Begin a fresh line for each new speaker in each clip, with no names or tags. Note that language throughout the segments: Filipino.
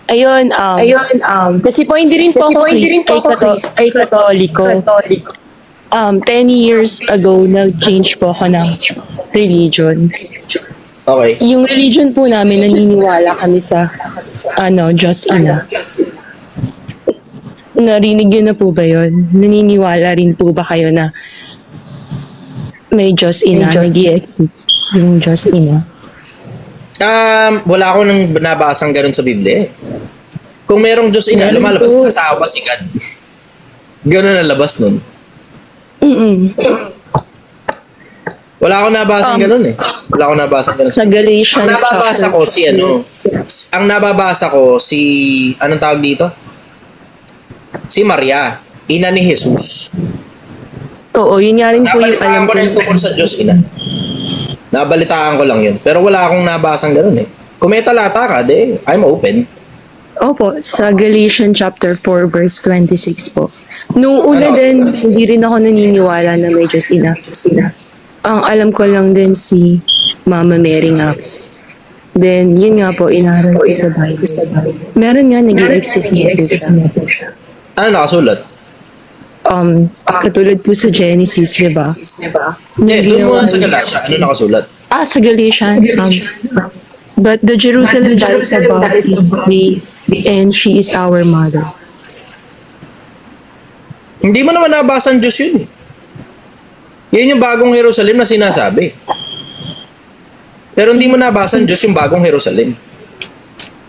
Kasi po hindi rin po ako ay Katoliko. 10 years ago, nag-change po ako ng religion.
Okay.
Yung religion po namin, naniniwala kami sa, Diyos Ina. Narinig yun na po ba yun? Naniniwala rin po ba kayo na may Diyos Ina, nag-i-exist yung Diyos Ina?
Wala akong nang nabasang ganun sa Biblia eh. Kung merong Diyos Ina, lumalabas ng asawa si God. Ganun na labas nun. Wala akong nabasang ganun eh. Wala akong nabasang ganun.
Sa Galatians.
Ang nababasa ko si anong tawag dito? Si Maria, ina ni Jesus.
Oo, yun nga rin po yung
Nabalitaan ko na yung tungkol sa Diyos Ina. Nabalitaan ko lang yun. Pero wala akong nabasang ganun eh. Kung may talata ka, I'm open.
Opo, sa Galatians chapter 4 verse 26 po. Noong una din, hindi rin ako naniniwala na may Diyos Ina. Ang alam ko lang din si Mama Mary nga. Then, yun nga po, inaral ko sa Bible. Meron nga, nag-i-exist na po siya.
Ano nakasulat?
Katulad po sa Genesis, di ba?
Doon mo sa Galatia, ano nakasulat?
Sa Galatians. But the Jerusalem that is above is great, and she is our mother.
Hindi mo naman nabasa ang Diyos yun. Yan yung bagong Jerusalem na sinasabi. Pero hindi mo nabasa ang Diyos yung bagong Jerusalem.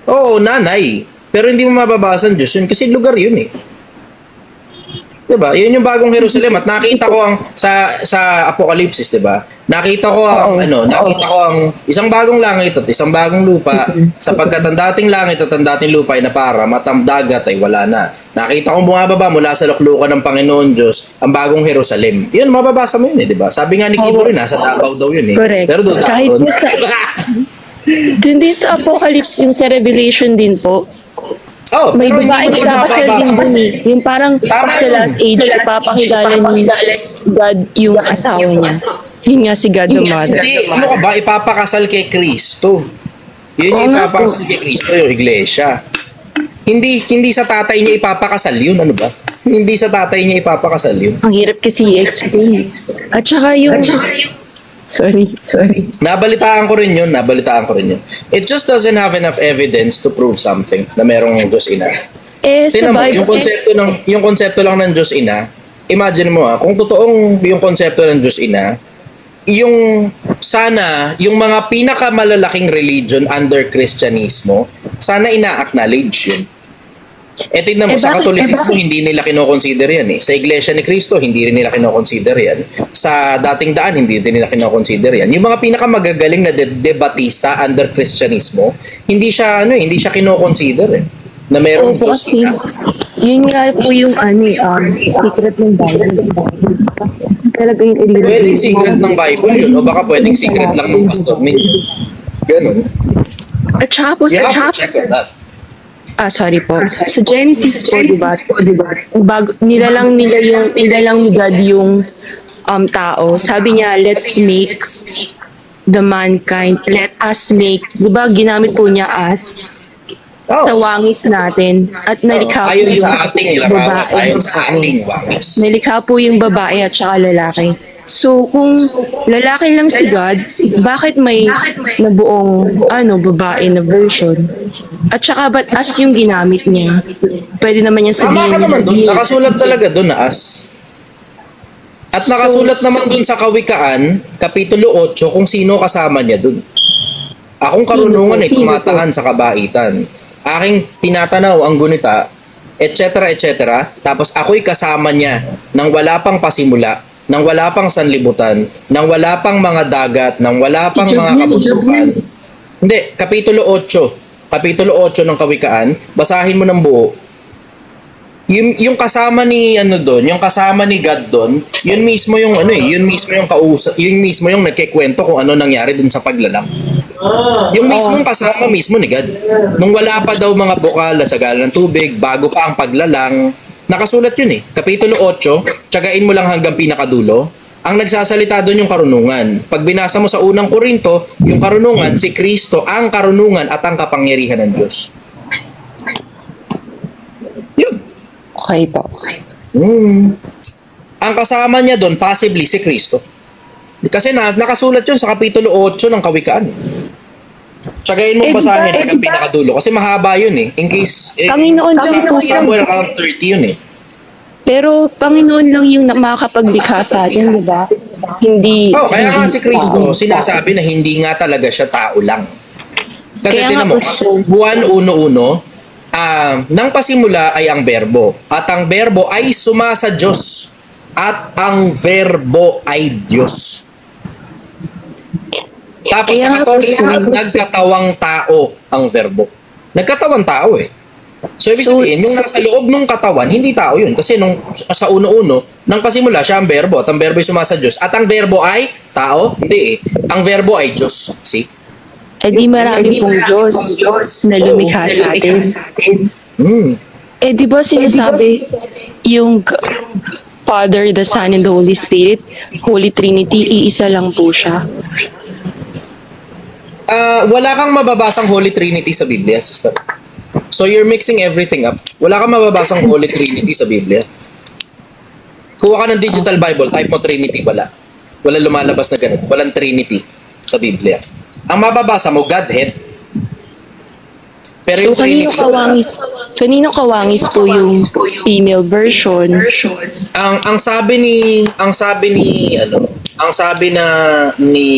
Oo, nanay. Pero hindi mo mababasa ang Diyos yun kasi lugar yun eh. Diba? Yun yung bagong Jerusalem at nakita ko ang sa Apocalypse, diba? Nakita ko ang isang bagong langit at isang bagong lupa sapagkat ang dating langit at ang dating lupa ay naparam at ang dagat ay wala na. Nakita kong bumababa mula sa luklukan ng Panginoon Diyos ang bagong Jerusalem. Yun, mababasa mo yun eh, diba? Sabi nga ni Kibo rin, nasa Davao daw yun eh.
Correct.
Pero doon
kahit po sa Apocalypse, yung sa Revelation din po, may babae nagkakasal din dun eh. Yung parang sa last age, ipapakilala ni God yung asawa niya. Yun nga si God the Mother.
Hindi, ano ka ba? Ipapakasal kay Kristo. Yun yung ipapakasal kay Kristo, yung iglesia. Hindi sa tatay niya ipapakasal yun, ano ba? Hindi sa tatay niya ipapakasal yun.
Ang hirap kasi i-explain. At saka yung... Sorry.
Nabalitaan ko rin yun. It just doesn't have enough evidence to prove something na merong Diyos Ina.
Sa Bible,
yung konsepto lang ng Diyos Ina, imagine mo kung totoong yung konsepto ng Diyos Ina, yung sana, yung mga pinakamalalaking religion under Kristyanismo, sana ina-acknowledge yun. Tignan mo, sa Katolisismo, hindi nila kinoconsider yan eh. Sa Iglesia ni Cristo, hindi rin nila kinoconsider yan. Sa dating daan, hindi din nila kinoconsider yan. Yung mga pinakamagagaling na debatista under Kristyanismo, hindi siya kinoconsider eh. Na merong Diyos.
Yun nga po yung secret ng Bible. Talaga yung
pwedeng secret ng Bible yun, o baka pwedeng secret lang ng pastor ninyo. Ganun.
At saka po,
you have to check on that.
Sorry po. Sa Genesis po, diba? Nilalang ni God yung tao. Sabi niya, let's make the mankind. Let us make. Diba, ginamit po niya us sa wangis natin. At nalikha po yung babae. Nalikha po yung babae at saka lalaki. So, kung lalaki lang si God, bakit may nabuong babae na version? At saka ba't as yung ginamit niya? Pwede naman niya sabihin.
Tama ka naman doon. Nakasulat talaga doon na as. At nakasulat naman doon sa Kawikaan, Kapitulo 8, kung sino kasama niya doon. Akong karunungan ay tumatahan sa kabaitan. Aking tinatanaw ang gunita, etc. Tapos ako'y kasama niya nang wala pang pasimula, nang wala pang sanlibutan, nang wala pang mga dagat, nang wala pang mga kabundukan. Hindi, Kapitulo 8 ng Kawikaan, basahin mo ng buo. Yung kasama ni yung kasama ni God doon, yun mismo yung yun mismo yung kausap, yun mismo yung nagkikwento kung ano nangyari dun sa paglalang. Yung mismong kasama mismo ni God. Nung wala pa daw mga bukal sa galang ng tubig, bago pa ang paglalang, nakasulat yun eh. Kapitulo 8, tsagain mo lang hanggang pinakadulo. Ang nagsasalita doon yung karunungan. Pag binasa mo sa unang Korinto, yung karunungan, si Kristo, ang karunungan at ang kapangyarihan ng Diyos.
Okay po.
Ang kasama niya doon, possibly si Kristo. Kasi nakasulat yun sa Kapitulo 8 ng Kawikaan. Tsagayin mong basahin hanggang pinakadulo. Kasi mahaba yun eh. In case,
Panginoon lang po yun.
somewhere around 30 yun eh.
Pero Panginoon lang yung makakapaglikha sa atin, di ba? Hindi.
Kaya nga
hindi
si Kristo,
tao.
sinasabi na hindi nga talaga siya tao lang. Kasi
Kaya
tinan
nga
mo,
po,
Juan 1:1, nang pasimula ay ang berbo. At ang berbo ay sumasa Diyos. At ang verbo ay Diyos. Tapos
Kaya
sa
nga po,
14, nagkatawang tao ang verbo. Nagkatawang tao eh. So ibig sabihin, yung nasa loob ng katawan, hindi tao yun. Kasi sa uno-uno, nang pasimula siya ang verbo. At ang verbo ay sumasa Diyos. At ang verbo ay tao? Hindi eh. Ang verbo ay Diyos. See?
Eh di marami pong Diyos na lumikha sa atin. Eh di ba sinasabi yung Father, the Son, and the Holy Spirit, Holy Trinity, iisa lang po siya.
Wala kang mababasang Holy Trinity sa Biblia, sister. So you're mixing everything up. Wala kang mababasang Holy Trinity sa Biblia. Kuha ka ng digital Bible, type mo Trinity, wala. Wala lumalabas na ganun. Walang Trinity sa Biblia. Ang mababasa mo, Godhead. Pero
So
yung Trinity,
kaninong kawangis po yung female version?
ang sabi ni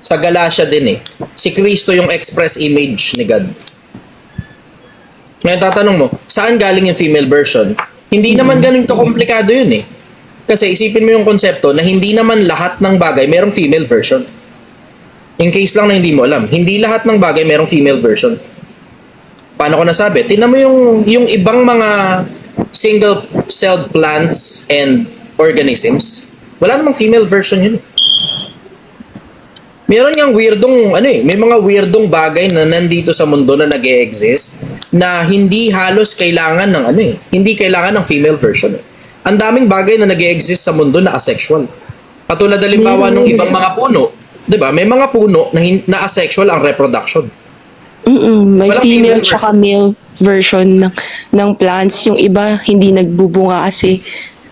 sa Galatia din eh. Si Kristo yung express image ni God. Ngayon tatanong mo, saan galing yung female version? Hindi naman ganun komplikado yun eh. Kasi isipin mo yung konsepto na hindi naman lahat ng bagay merong female version. In case lang na hindi mo alam, hindi lahat ng bagay merong female version. Paano ko nasabi? Tingnan mo yung ibang mga single-celled plants and organisms. Wala namang female version yun. Meron niyang may mga weirdong bagay na nandito sa mundo na nag-e-exist na hindi halos kailangan ng hindi kailangan ng female version. Ang daming bagay na nag-e-exist sa mundo na asexual. Katulad halimbawa ng ibang mga puno, 'di ba? May mga puno na asexual ang reproduction.
May
Walang
female
female
tsaka male version ng plants. Yung iba hindi nagbubunga kasi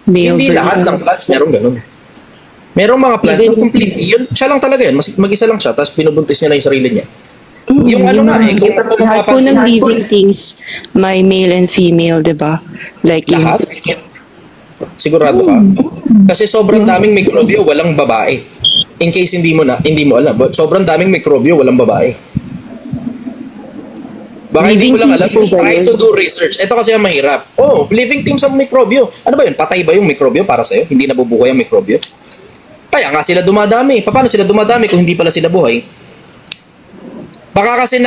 male
Hindi
version.
lahat ng plants merong ganun. Merong mga plants na completely, siya lang talaga yun. Mag-isa lang siya, tapos binubuntis niya na yung sarili niya. Yung kung
Lahat po ng living things, may male and female, di ba? Like
lahat? Sigurado ka? Kasi sobrang daming mikrobyo, walang babae. In case hindi mo alam, sobrang daming mikrobyo, walang babae. Baka hindi mo lang alam, try to do research. Ito kasi ang mahirap. Living teams ang mikrobyo. Ano ba yun? Patay ba yung mikrobyo para sa'yo? Hindi nabubuhay ang mikrobyo? Kaya nga sila dumadami. Paano sila dumadami kung hindi pala sila buhay? Baka kasi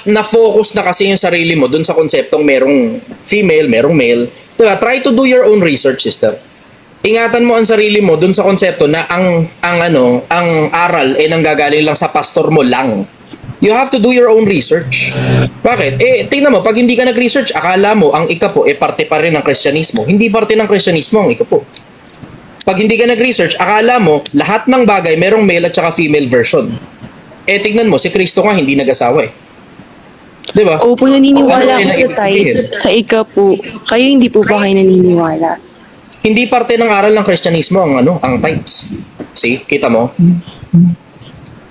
na-focus na kasi yung sarili mo dun sa konseptong merong female, merong male. Diba? Try to do your own research, sister. Ingatan mo ang sarili mo dun sa konsepto na ang aral nanggagaling lang sa pastor mo lang. You have to do your own research. Bakit? Tingnan mo, pag hindi ka nag-research, akala mo ang ikapo parte pa rin ng Kristyanismo. Hindi parte ng Kristyanismo ang ikapo. Pag hindi ka nag-research, akala mo lahat ng bagay merong male at saka female version. Tignan mo, si Kristo nga hindi nag-asawa eh. Di ba?
Opo, naniniwala
Ano
ako sa
ibig sabihin?
Sa ika po. Kayo hindi po ba kayo naniniwala?
Hindi parte ng aral ng Kristyanismo ang tithes. See? Kita mo?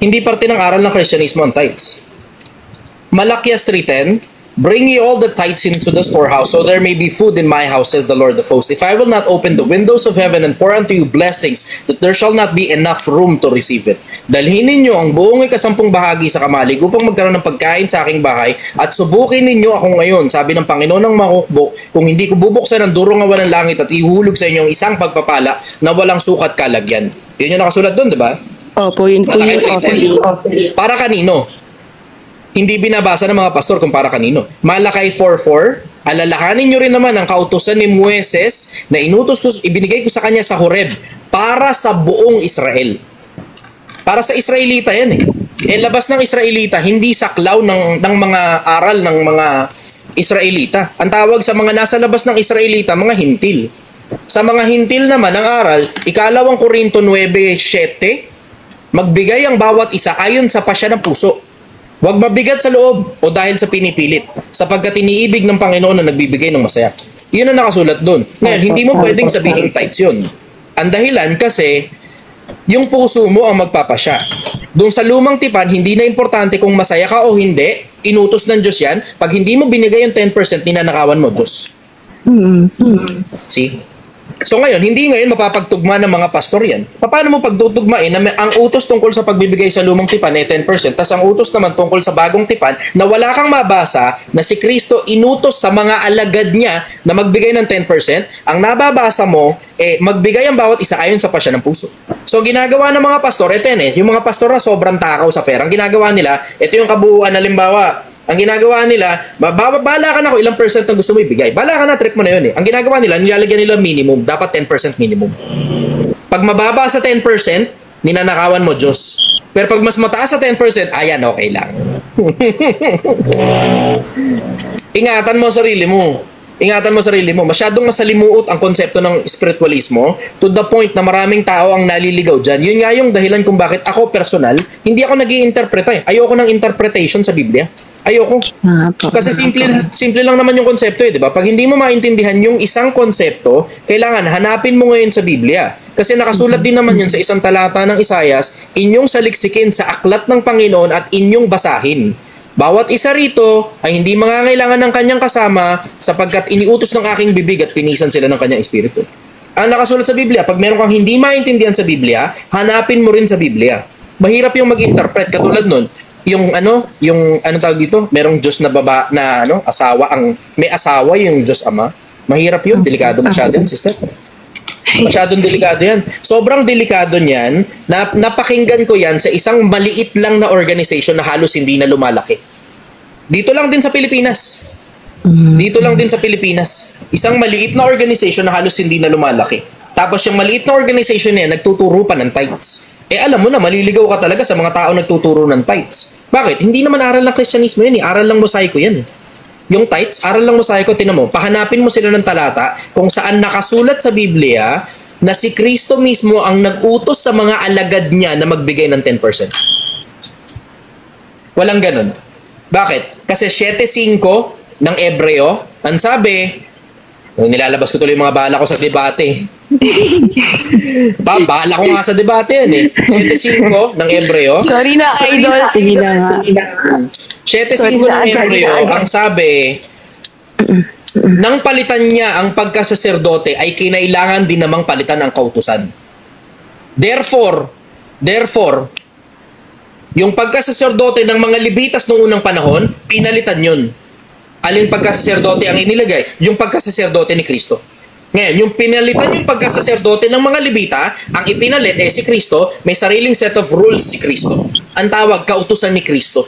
Hindi parte ng aral ng Kristyanismo ang tithes. Malakias 3:10, bring ye all the tithes into the storehouse, so there may be food in my house, says the Lord of hosts. If I will not open the windows of heaven and pour unto you blessings, that there shall not be enough room to receive it. Dalhin ninyo ang buong 10 bahagi sa kamalig upang magkaroon ng pagkain sa aking bahay, at subukin ninyo ako ngayon, sabi ng Panginoon ng Makukbo, kung hindi ko bubuksan ang durong-awan ng langit at ihulog sa inyo ang isang pagpapala na walang sukat kalagyan. Yun yung nakasulat doon, di ba?
Opo, yun po yung offering.
Para kanino? Hindi binabasa ng mga pastor kung para kanino. Malakay 4:4, alalahanin nyo rin naman ang kautusan ni Moises na ibinigay ko sa kanya sa Horeb para sa buong Israel. Para sa Israelita yan eh. Labas ng Israelita, hindi saklaw ng mga aral ng mga Israelita. Ang tawag sa mga nasa labas ng Israelita, mga hintil. Sa mga hintil naman, ang aral, 2 Korinto 9:7, magbigay ang bawat isa ayon sa pasya ng puso. Huwag mabigat sa loob o dahil sa pinipilit, sapagkat iniibig ng Panginoon na nagbibigay ng masaya. Yun ang nakasulat doon. Ngayon, hindi mo pwedeng sabihin tithes yun. Ang dahilan kasi, yung puso mo ang magpapasya. Doon sa lumang tipan, hindi na importante kung masaya ka o hindi, inutos ng Diyos yan. Pag hindi mo binigay yung 10%, ninanakawan mo, Diyos. See? So ngayon, hindi ngayon mapapagtugma ng mga pastor yan. Paano mo pagtutugmain na ang utos tungkol sa pagbibigay sa lumang tipan ay 10%, tas ang utos naman tungkol sa bagong tipan na wala kang mabasa na si Kristo inutos sa mga alagad niya na magbigay ng 10%, ang nababasa mo, magbigay ang bawat isa ayon sa pasya ng puso. So ginagawa ng mga pastor, ito yan yung mga pastor na sobrang takaw sa pera, ang ginagawa nila, ito yung kabuuan, halimbawa, ang ginagawa nila, bala ka na kung ilang percent ang gusto mo ibigay. Bala ka na, trip mo na yun eh. Ang ginagawa nila, nilalagyan nila minimum. Dapat 10% minimum. Pag mababa sa 10%, ninanakawan mo, Diyos. Pero pag mas mataas sa 10%, ayan, okay lang. Ingatan mo sarili mo. Ingatan mo sarili mo. Masyadong masalimuot ang konsepto ng spiritualismo to the point na maraming tao ang naliligaw dyan. Yun nga yung dahilan kung bakit ako personal, hindi ako nag-i-interpreta eh. Ayoko ng interpretation sa Biblia. Ayoko. Kasi simple lang naman yung konsepto eh, di ba? Pag hindi mo maintindihan yung isang konsepto, kailangan hanapin mo ngayon sa Biblia. Kasi nakasulat din naman yun sa isang talata ng Isaias, inyong saliksikin sa aklat ng Panginoon at inyong basahin. Bawat isa rito ay hindi mangangailangan ng kanyang kasama sapagkat iniutos ng aking bibig at pinisan sila ng kanyang espiritu. Ang nakasulat sa Biblia, pag meron kang hindi maintindihan sa Biblia, hanapin mo rin sa Biblia. Mahirap yung mag-interpret katulad nun. Yung tawag dito, merong Diyos na asawa, may asawa yung Diyos Ama. Mahirap yun, delikado masyado yun, sister. Masyadong delikado yan. Sobrang delikado niyan, napakinggan ko yan sa isang maliit lang na organization na halos hindi na lumalaki. Dito lang din sa Pilipinas. Isang maliit na organization na halos hindi na lumalaki. Tapos yung maliit na organization niya, nagtuturo pa ng tithes. Alam mo na, maliligaw ka talaga sa mga tao nagtuturo ng tithes. Bakit? Hindi naman aral ng Kristyanismo yan. Aral lang mosaiko yan. Yung tithes, aral lang mosaiko, tinan mo, pahanapin mo sila ng talata kung saan nakasulat sa Biblia na si Kristo mismo ang nag-utos sa mga alagad niya na magbigay ng 10%. Walang ganun. Bakit? Kasi 7:5 ng Ebreo, ang sabi, nilalabas ko tuloy yung mga bala ko sa debate. Bala ko nga sa debate yan eh. 7:5 ng Ebreo.
Sorry na, idol. Sige na.
7:5 ng Ebreo, ang sabi, nang palitan niya ang pagkasaserdote ay kinailangan din namang palitan ang kautusan. Therefore, yung pagkasaserdote ng mga Levitas noong unang panahon, pinalitan yun. Alin pagkasaserdote ang inilagay? Yung pagkasaserdote ni Kristo. Ngayon, yung pinalitan yung pagkasaserdote ng mga Levita, ang ipinalit si Kristo, may sariling set of rules si Kristo. Ang tawag, kautusan ni Kristo.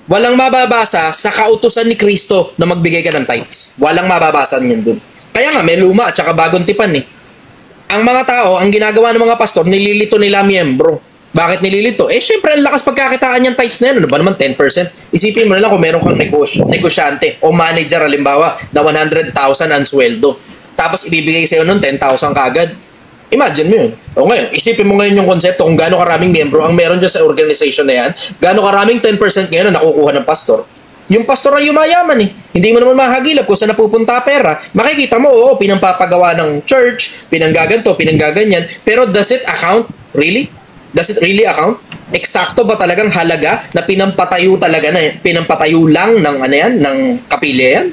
Walang mababasa sa kautusan ni Kristo na magbigay ka ng tithes. Walang mababasa niyan dun. Kaya nga, may luma at saka bagong tipan eh. Ang mga tao, ang ginagawa ng mga pastor, nililito nila miyembro. Bakit nililito? Syempre, ang lakas pagkakitaan yung tithes na yan. Ano ba naman 10%? Isipin mo na lang kung meron kang negosyante o manager, halimbawa, na 100,000 ang sweldo. Tapos ibibigay sa'yo nun 10,000 kagad. Imagine mo yun. O ngayon, isipin mo ngayon yung konsepto kung gaano karaming miyembro ang meron dyan sa organization na yan, gaano karaming 10% ngayon na nakukuha ng pastor. Yung pastor ay yumayaman eh. Hindi mo naman mahagilap kung saan napupunta pera. Makikita mo, oo, pinampapagawa ng church, pinanggaganto, pinanggaganyan. Pero does it account? Really? Does it really account? Eksakto ba talagang halaga na pinampatayo lang ng ng kapilya yan?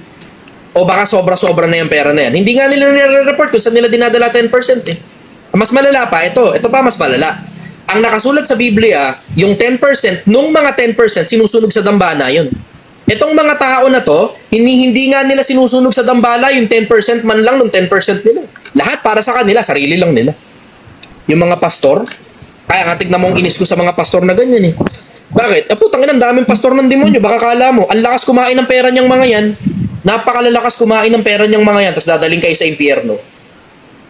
O baka sobra-sobra na yung pera na yan. Hindi nga nila nire-report kung saan nila dinadala 10% eh. Mas malala pa, ito pa mas malala. Ang nakasulat sa Biblia, yung 10%, nung mga 10%, sinusunog sa dambana yun. Itong mga tao na to, hindi nga nila sinusunog sa dambala yung 10% man lang ng 10% nila. Lahat para sa kanila, sarili lang nila. Yung mga pastor, kaya nga tignan mong inis ko sa mga pastor na ganyan eh. Bakit? Putang ina, ang daming pastor ng demonyo, baka kala mo, ang lakas kumain ng pera niyang mga yan, napakalalakas kumain ng pera niyang mga yan, tapos dadaling kayo sa impyerno.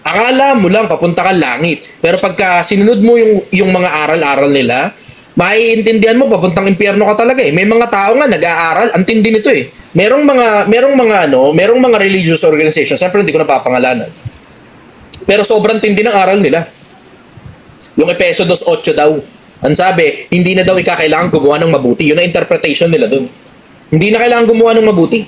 Akala mo lang, papunta ka langit. Pero pagka sinunod mo yung mga aral-aral nila, maiintindihan mo, papuntang impyerno ka talaga eh. May mga tao nga nag-aaral, ang tindi nito eh. Merong mga religious organizations, siyempre hindi ko napapangalanan. Pero sobrang tindi ng aral nila. Yung Efeso 2:8 daw. Ang sabi, hindi na daw ikakailangan gumawa ng mabuti. Yun ang interpretation nila dun. Hindi na kailangan gumawa ng mabuti.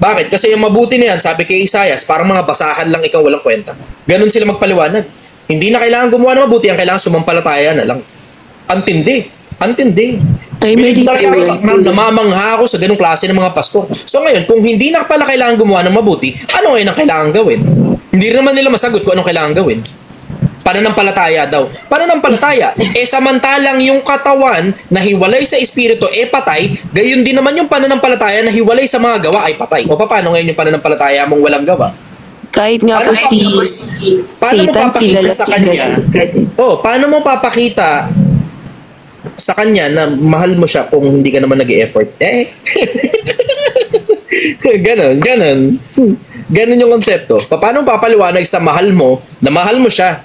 Bakit? Kasi yung mabuti na yan, sabi kay Isaias, parang mga basahan lang ikaw walang kwenta. Ganun sila magpaliwanag. Hindi na kailangan gumawa ng mabuti, ang kailangan sumampalataya na lang. Antindi. Antindi.
Ay, may
Namamangha ako sa ganung klase ng mga pastor. So ngayon, kung hindi na pala kailangan gumawa ng mabuti, ano ngayon ang kailangan gawin? Hindi naman nila masagot kung anong kailangan gawin. Pananampalataya daw. Pananampalataya. Samantalang yung katawan na hiwalay sa espiritu patay, gayon din naman yung pananampalataya na hiwalay sa mga gawa ay patay. O paano ngayon yung pananampalataya mong walang gawa?
Kahit nga po
paano mo
Satan,
papakita sa kanya? Paano mo papakita sa kanya na mahal mo siya kung hindi ka naman nag-e-effort? Ganon. Ganon yung konsepto. Paano papaliwanag sa mahal mo na mahal mo siya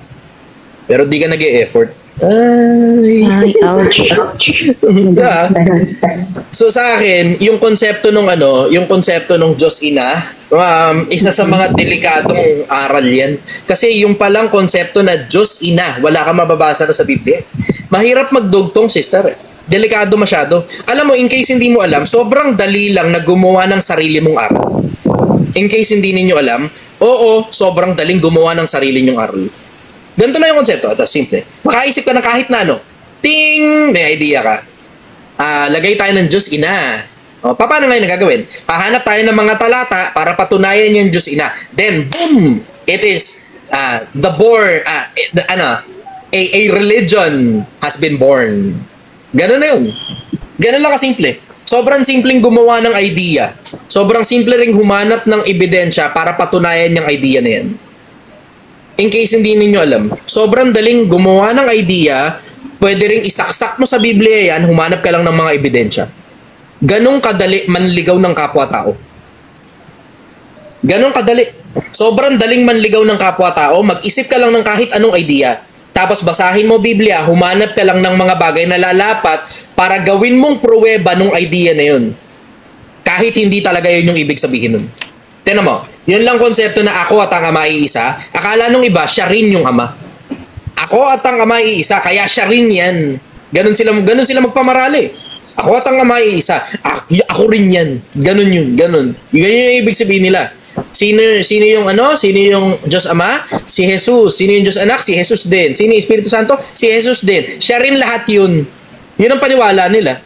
pero di ka nag-e-effort?
Ay, ouch.
So sa akin, yung konsepto nung Diyos Ina, isa sa mga delikadong aral yan. Kasi yung palang konsepto na Diyos Ina, wala kang mababasa na sa Biblia. Mahirap magdugtong, sister. Delikado masyado. Alam mo, in case hindi mo alam, sobrang dali lang na gumawa ng sarili mong aral. In case hindi ninyo alam, sobrang daling gumawa ng sarili nyong aral. Ganito lang yung konsepto. Ito, simple. Makaisip ka na kahit na ting! May idea ka. Lagay tayo ng Diyos Ina. Paano ngayon nagagawin? Hahanap tayo ng mga talata para patunayan yung Diyos Ina. Then, boom! It is a religion has been born. Ganun na yun. Ganun lang kasimple. Sobrang simpleng gumawa ng idea. Sobrang simple ring humanap ng ebidensya para patunayan yung idea na yan. In case hindi ninyo alam, sobrang daling gumawa ng idea, pwede ring isaksak mo sa Biblia yan, humanap ka lang ng mga ebidensya. Ganong kadali manligaw ng kapwa-tao. Ganong kadali. Sobrang daling manligaw ng kapwa-tao, mag-isip ka lang ng kahit anong idea. Tapos basahin mo Biblia, humanap ka lang ng mga bagay na lalapat para gawin mong pruweba nung idea na yun. Kahit hindi talaga yun yung ibig sabihin nun. Tignan mo, yun lang konsepto na ako at ang Ama ay isa. Akala nung iba, siya rin yung Ama. Ako at ang Ama ay isa, kaya siya rin yan. Ganun sila magpamarali. Ako at ang Ama ay isa. Ako rin yan. Ganun yun, ganun. Ganun yung ibig sabihin nila. Sino yung Diyos Ama? Si Jesus. Sino yung Diyos Anak? Si Jesus din. Sino yung Espiritu Santo? Si Jesus din. Siya rin lahat yun. Yun ang paniwala nila.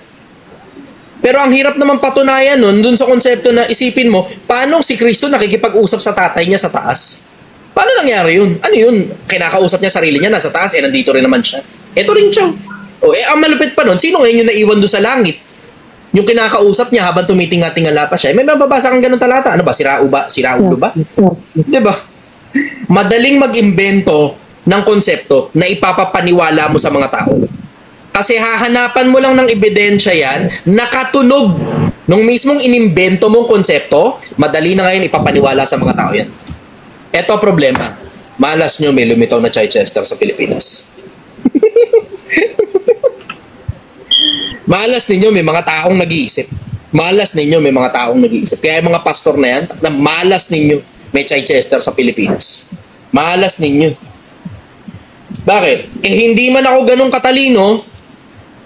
Pero ang hirap naman patunayan nun, dun sa konsepto na isipin mo, paano si Kristo nakikipag-usap sa tatay niya sa taas? Paano nangyari yun? Ano yun? Kinakausap niya sarili niya, nasa taas, nandito rin naman siya. Ito rin siya. Ang malupit pa nun, sino ngayon yung naiwan dun sa langit? Yung kinakausap niya habang tumitinga-tingala pa siya. May mababasa kang ganun talata. Ano ba? Siraulo ba? Diba? Madaling mag-imbento ng konsepto na ipapapaniwala mo sa mga tao. Kasi hahanapan mo lang ng ebidensya yan, nakatunog nung mismong inimbento mong konsepto, madali na ngayon ipapaniwala sa mga tao yan. Eto problema. Malas nyo may lumitaw na Chichester sa Pilipinas. Malas ninyo may mga taong nag-iisip. Malas ninyo may mga taong nag-iisip. Kaya yung mga pastor na yan, na malas ninyo may Chichester sa Pilipinas. Malas ninyo. Bakit? Hindi man ako ganun katalino,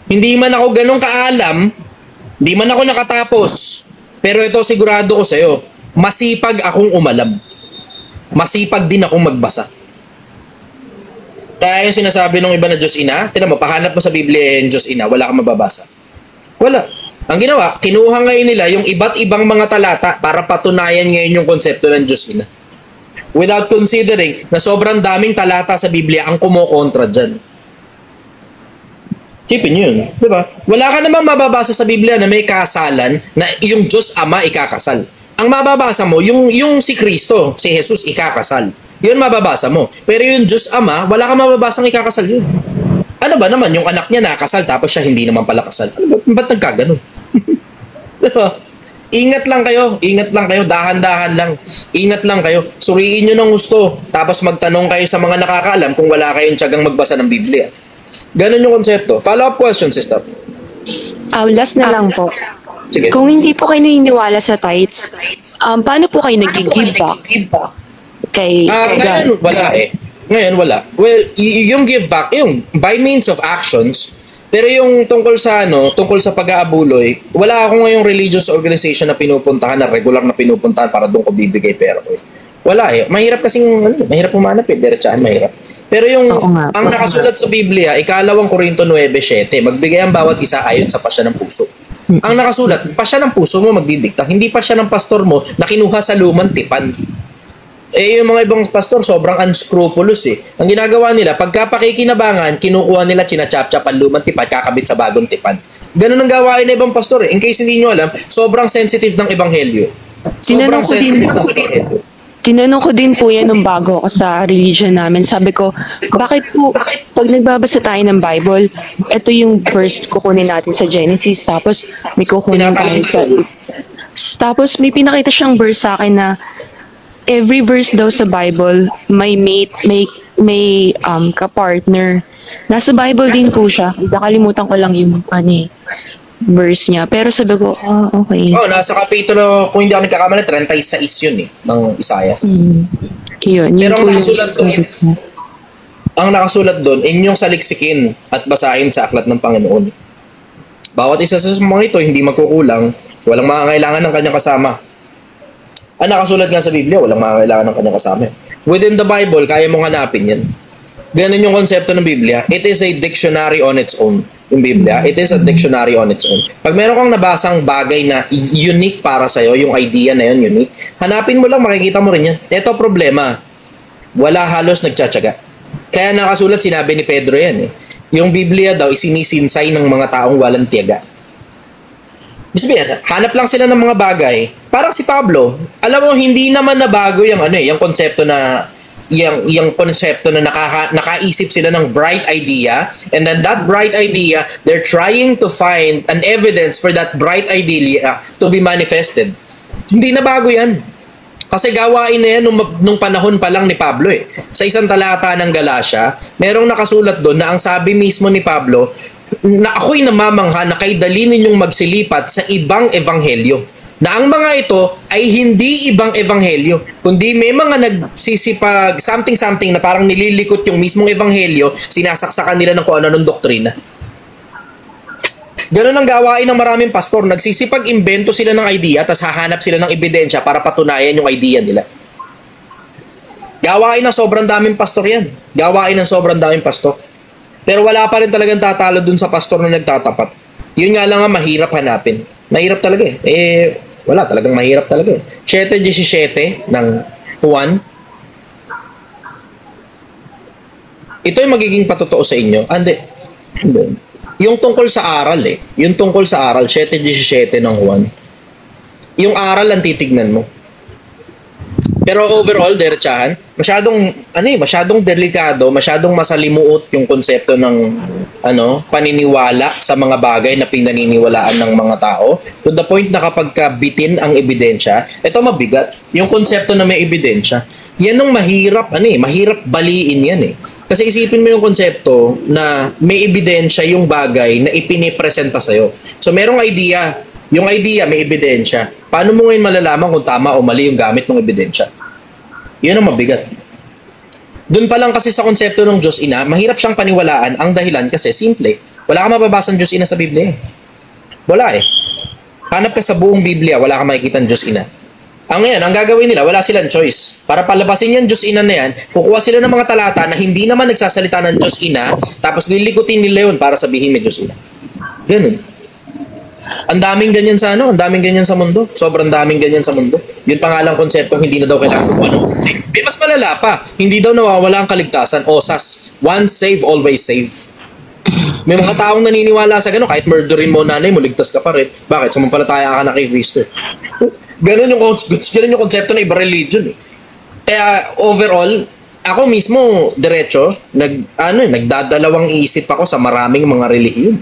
hindi man ako ganun kaalam, hindi man ako nakatapos, pero ito sigurado ko sa'yo, masipag akong umalam. Masipag din akong magbasa. Kaya yung sinasabi ng iba na Diyos Ina, tignan mo, pahanap mo sa Biblia yung Diyos Ina, wala kang mababasa. Wala. Ang ginawa, kinuha ngayon nila yung iba't ibang mga talata para patunayan ngayon yung konsepto ng Diyos Ina. Without considering na sobrang daming talata sa Biblia ang kumokontra dyan. Sipin yun, di ba? Wala ka namang mababasa sa Biblia na may kasalan na yung Diyos Ama ikakasal. Ang mababasa mo, yung si Kristo, si Jesus ikakasal. Yun mababasa mo. Pero yung Diyos Ama, wala kang mababasang ikakasal yun. Ano ba naman, yung anak niya nakasal tapos siya hindi naman pala kasal? Ano ba, ba't nagkaganon? Diba? Ingat lang kayo, dahan-dahan lang. Ingat lang kayo, suriin nyo ng gusto, tapos magtanong kayo sa mga nakakaalam kung wala kayong tiyagang magbasa ng Biblia. Ganon yung konsepto. Follow-up question, sister.
Last na lang po.
Sige.
Kung hindi po kayo naniniwala sa tithes, paano po kayo nag-give back kay God?
Ngayon, wala eh. Ngayon, wala. Well, yung give back, yung by means of actions, pero yung tungkol sa tungkol sa pag-aabuloy, wala ako ngayong religious organization na pinupuntahan, na regular na pinupuntahan para doon ko bibigay pera ko. Wala eh. Mahirap kasing, mahirap pumanap eh. Diretsahan, mahirap. Pero yung, ang nakasulat sa Biblia, ikalawang Korinto 9:7, magbigay ang bawat isa ayon sa pasya ng puso. Ang nakasulat, pasya ng puso mo magdidikta, hindi pasya ng pastor mo na kinuha sa lumang tipan. Eh, yung mga ibang pastor, sobrang unscrupulous eh. Ang ginagawa nila, pagka pakikinabangan, kinukuha nila, chinachap-chap ang lumang tipan, kakabit sa bagong tipan. Ganun ang gawain ng ibang pastor eh. In case hindi nyo alam, sobrang sensitive ng ebanghelyo. Sobrang sensitive ng ebanghelyo.
Tinanong ko din po yan nung bago ako sa religion namin. Sabi ko, bakit po, pag nagbabasa tayo ng Bible, ito yung verse kukunin natin sa Genesis, tapos may kukunin tayo sa... Tapos may pinakita siyang verse sa akin na every verse daw sa Bible may mate, may ka-partner. Nasa Bible din po siya. Nakalimutan ko lang yung verse niya. Pero sabi ko, okay.
Oh, nasa kapitulo, kung hindi ako nagkakamali, 36 yun eh, ng Isaias.
Yun
Pero
po
ang nakasulat doon, inyong saliksikin at basahin sa aklat ng Panginoon. Bawat isa sa mga ito, hindi magkukulang, walang makakailangan ng kanyang kasama. Ang nakasulat nga sa Biblia, walang makakailangan ng kanyang kasama. Within the Bible, kaya mong hanapin yan. Ganun yung konsepto ng Biblia. It is a dictionary on its own. Yung Biblia, it is a dictionary on its own. Pag meron kang nabasang bagay na unique para sa'yo, yung idea na yun unique, hanapin mo lang, makikita mo rin yan. Ito problema, wala halos nagtsatsaga. Kaya nakasulat, sinabi ni Pedro yan eh. Yung Biblia daw, isinisinsay ng mga taong walang tiyaga. Sabihin, hanap lang sila ng mga bagay. Parang si Pablo, alam mo, hindi naman nabago yung yung konsepto na yung konsepto na nakaisip sila ng bright idea, and then that bright idea, they're trying to find an evidence for that bright idea to be manifested. Hindi na bago yan. Kasi gawain na yan nung panahon pa lang ni Pablo eh. Sa isang talata ng Galacia, merong nakasulat doon na ang sabi mismo ni Pablo, na ako'y namamangha na kay dali ninyong magsilipat sa ibang ebanghelyo. Na ang mga ito ay hindi ibang ebanghelyo, kundi may mga nagsisipag something na parang nililikot yung mismong ebanghelyo, sinasaksakan nila ng kung ano-anong doktrina. Ganun ang gawain ng maraming pastor, nagsisipag-imbento sila ng idea, tapos hahanap sila ng ebidensya para patunayan yung idea nila. Gawain ng sobrang daming pastor yan. Gawain ng sobrang daming pastor. Pero wala pa rin talagang tatalo dun sa pastor na nagtatapat. Yun nga lang ang mahirap hanapin. Mahirap talaga eh. Wala, talagang mahirap talaga eh. 7:17 ng Juan. Ito ay magiging patotoo sa inyo. Yung tungkol sa aral eh. Yung tungkol sa aral, 7:17 ng Juan. Yung aral ang titignan mo. Pero overall, diretsahan, masyadong delikado, masyadong masalimuot yung konsepto ng paniniwala sa mga bagay na pinaniniwalaan ng mga tao. To the point na kapag bitin ang ebidensya, ito mabigat. Yung konsepto na may ebidensya, yan ang mahirap, mahirap baliin yan eh. Kasi isipin mo yung konsepto na may ebidensya yung bagay na ipinipresenta sa'yo. So merong idea, yung idea may ebidensya. Paano mo ngayon malalaman kung tama o mali yung gamit ng ebidensya? Yun ang mabigat. Doon pa lang kasi sa konsepto ng Diyos Ina, mahirap siyang paniwalaan. Ang dahilan kasi simple. Wala kang mababasang Diyos Ina sa Biblia eh. Wala eh. Hanap ka sa buong Biblia, wala kang makikita ng Diyos Ina. Ang gagawin nila, wala silang choice. Para palabasin yung Diyos Ina na yan, kukuha sila ng mga talata na hindi naman nagsasalita ng Diyos Ina, tapos lilikutin nila yun para sabihin may Diyos Ina. Ganun. Ang daming ganyan sa ang daming ganyan sa mundo. Sobrang daming ganyan sa mundo. Yung pangalang konseptong hindi na daw kailangan May mas malala pa. Hindi daw nawawala ang kaligtasan. OSAS. Once save, always save. May mga taong naniniwala sa gano'n. Kahit murderin mo nanay mo, ligtas ka pa rin. Bakit? Sumampalataya ka na kay Kristo. Ganun yung konsepto na iba religion eh. Kaya overall, ako mismo diretso, nagdadalawang isip ako sa maraming mga relihiyon.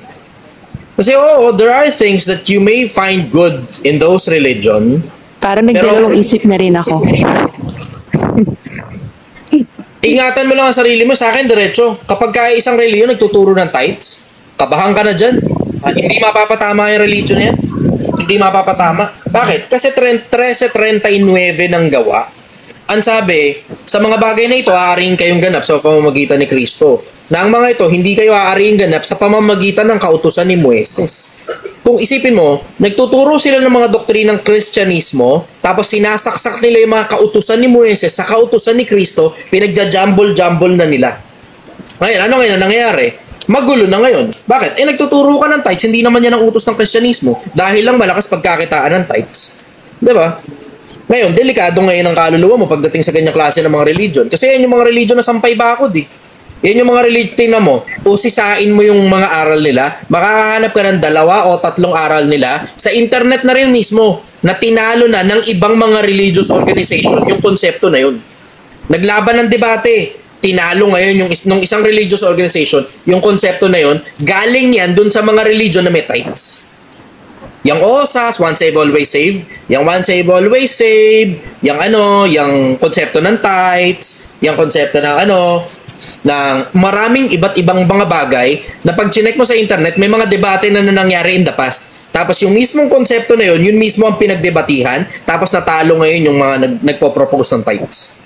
Kasi there are things that you may find good in those religion.
Parang nagdalawang isip na rin ako.
Ingatan mo lang ang sarili mo. Sa akin, diretso. Kapag isang religion nagtuturo ng tithes, kabahan ka na dyan. Hindi mapapatama yung religion na yan. Hindi mapapatama. Bakit? Kasi 13:39 ng gawa, ang sabi, sa mga bagay na ito, aariin kayong ganap sa pamamagitan ni Kristo. Na ang mga ito, hindi kayo aariin ganap sa pamamagitan ng kautusan ni Moises. Kung isipin mo, nagtuturo sila ng mga doktrinang Kristyanismo, tapos sinasaksak nila yung mga kautusan ni Moises sa kautusan ni Kristo, pinagja-jumble-jumble na nila. Ngayon, ano ngayon ang nangyayari? Magulo na ngayon. Bakit? Nagtuturo ka ng tithes, hindi naman yan ang utos ng Kristyanismo dahil lang malakas pagkakitaan ng tithes. Diba? Ngayon, delikado ngayon ang kaluluwa mo pagdating sa ganyang klase ng mga religion. Kasi yan yung mga religion na sampay bakod eh. Yan yung mga religion, tingnan mo, usisain mo yung mga aral nila, makakahanap ka ng 2 o 3 aral nila sa internet na rin mismo na tinalo na ng ibang mga religious organization yung konsepto na yun. Naglaban ng debate. Tinalo ngayon yung nung isang religious organization, yung konsepto na yun, galing yan dun sa mga religion na may tithes. Yung OSAS, once save, always save. Yung once save, always save. Yung yung konsepto ng tithes. Yung konsepto ng ng maraming iba't ibang mga bagay na pag chinek mo sa internet, may mga debate na nangyari in the past. Tapos yung mismong konsepto na yun mismo ang pinagdebatihan, tapos natalo ngayon yung mga nagpo-propose ng tithes.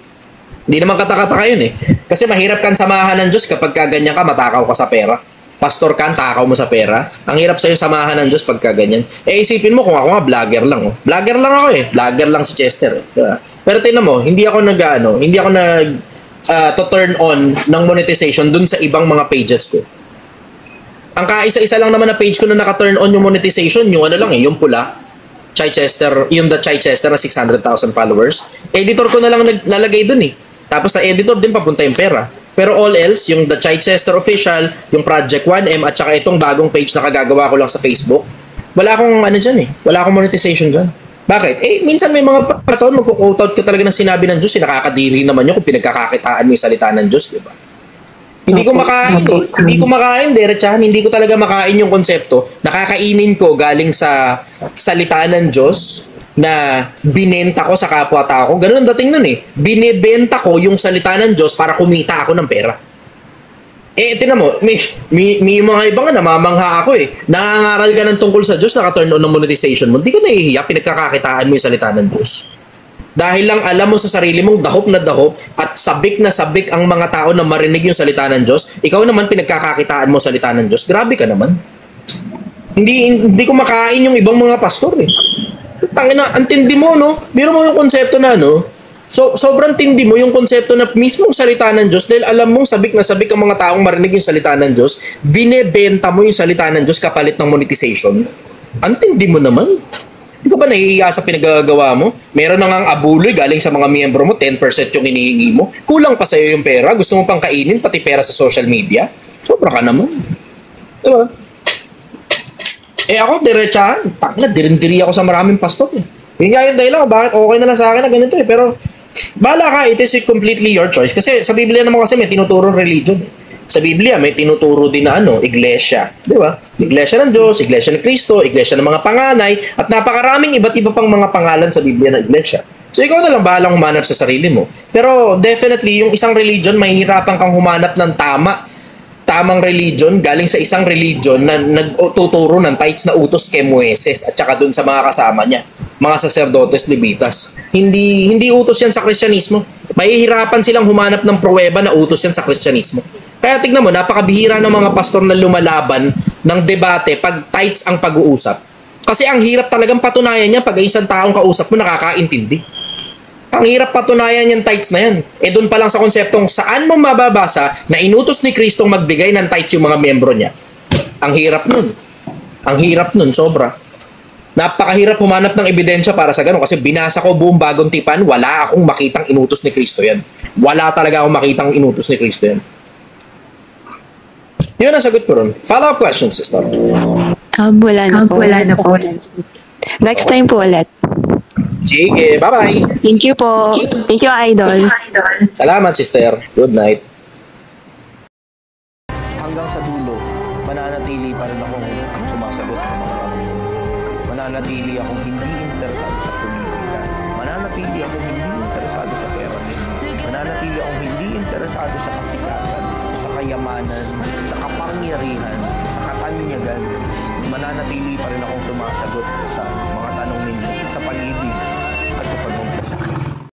Hindi naman katakataka yun eh. Kasi mahirap kang samahan ng Diyos kapag ganyan ka, matakaw ka sa pera. Pastor ka, takaw mo sa pera. Ang hirap sa'yo samahan ng Diyos pagka ganyan. Isipin mo kung ako nga, vlogger lang. Oh. Vlogger lang ako eh. Vlogger lang si Chester. Diba? Pero tingnan mo, hindi ako to turn on ng monetization dun sa ibang mga pages ko. Ang kaisa-isa lang naman na page ko na naka-turn on yung monetization, yung yung pula. Chichester, yung The Chichester na 600,000 followers. Editor ko na lang naglalagay dun eh. Tapos sa editor din papunta yung pera. Pero all else, yung The Chichester Official, yung Project 1M, at saka itong bagong page na kagagawa ko lang sa Facebook, wala akong dyan eh. Wala akong monetization dyan. Bakit? Minsan may mga pagkataon, magpo-quote out ka talaga ng sinabi ng Diyos, nakakadiri naman yun kung pinagkakakitaan mo yung salita ng Diyos, di ba? Hindi ko makain eh. Hindi ko makain, diretsahan. Hindi ko talaga makain yung konsepto. Nakakainin ko galing sa salita ng Diyos na binenta ko sa kapwa-tao ko. Ganun ang dating nun eh. Binebenta ko yung salita ng Diyos para kumita ako ng pera. Tingnan mo, may mga iba nga namamangha ako eh. Nangangaral ka ng tungkol sa Diyos, naka-turn on ng monetization mo. Hindi ka nahihiya, pinagkakakitaan mo yung salita ng Diyos. Dahil lang alam mo sa sarili mong dahop na dahop at sabik na sabik ang mga tao na marinig yung salita ng Diyos, ikaw naman pinagkakakitaan mo salita ng Diyos. Grabe ka naman. Hindi ko makain yung ibang mga pastor eh. Tangina, antindi mo no? Biro mo yung konsepto na So, sobrang tindi mo yung konsepto na mismong salita ng Diyos dahil alam mong sabik na sabik ang mga taong marinig yung salita ng Diyos, binebenta mo yung salita ng Diyos kapalit ng monetization. Antindi mo naman. Hindi ka ba nahihiya sa pinagagawa mo? Meron na ngang abuloy galing sa mga miyembro mo, 10% yung hinihingi mo. Kulang pa sa'yo yung pera. Gusto mo pang kainin, pati pera sa social media. Sobra ka naman. Diba? Ako, diretsahan. Dirindiri ako sa maraming pastor. Yun nga yung dahilan, bakit okay na lang sa akin na ganito eh. Pero, bahala ka, it is completely your choice. Kasi sa Biblia naman kasi may tinuturo religion. Sa Biblia, may tinuturo din na iglesia. Di ba? Iglesia ng Diyos, iglesia ng Kristo, iglesia ng mga panganay, at napakaraming iba't iba pang mga pangalan sa Biblia na iglesia. So, ikaw na lang bahalang humanap sa sarili mo. Pero, definitely, yung isang religion, mahihirapan kang humanap ng tamang religion galing sa isang religion na nagtuturo ng tithes na utos kay Moises at saka dun sa mga kasama niya, mga sacerdotes, levitas. Hindi utos yan sa Kristyanismo. Mahihirapan silang humanap ng pruweba na utos yan sa Kristyanismo. Kaya tignan mo, napakabihira ng mga pastor na lumalaban ng debate pag tithes ang pag-uusap. Kasi ang hirap talagang patunayan niya pag isang taong kausap mo nakakaintindi. Ang hirap patunayan yung tithes na yan. Doon pa lang sa konseptong saan mo mababasa na inutos ni Kristong magbigay ng tithes yung mga miyembro niya. Ang hirap nun. Ang hirap nun, sobra. Napakahirap humanap ng ebidensya para sa ganun kasi binasa ko buong Bagong Tipan, wala akong makitang inutos ni Kristo yan. Wala talaga akong makitang inutos ni Kristo yan. Yun ang sagot ko ron. Follow-up questions, sister.
Wala na po. Next time po ulit.
Sige, bye-bye.
Thank you po. Thank you, Idol.
Salamat, sister. Good night. Hanggang sa dulo, mananatili pa rin akong sumasagot ng mga tanong. Mananatili akong hindi interesado sa politika. Mananatili akong hindi interesado sa pera. Mananatili akong hindi interesado sa kasikatan, sa kayamanan, sa kapangyarihan, sa katanyagan. Mananatili pa rin akong sumasagot sa mga tanong ninyo sa pag-ibig,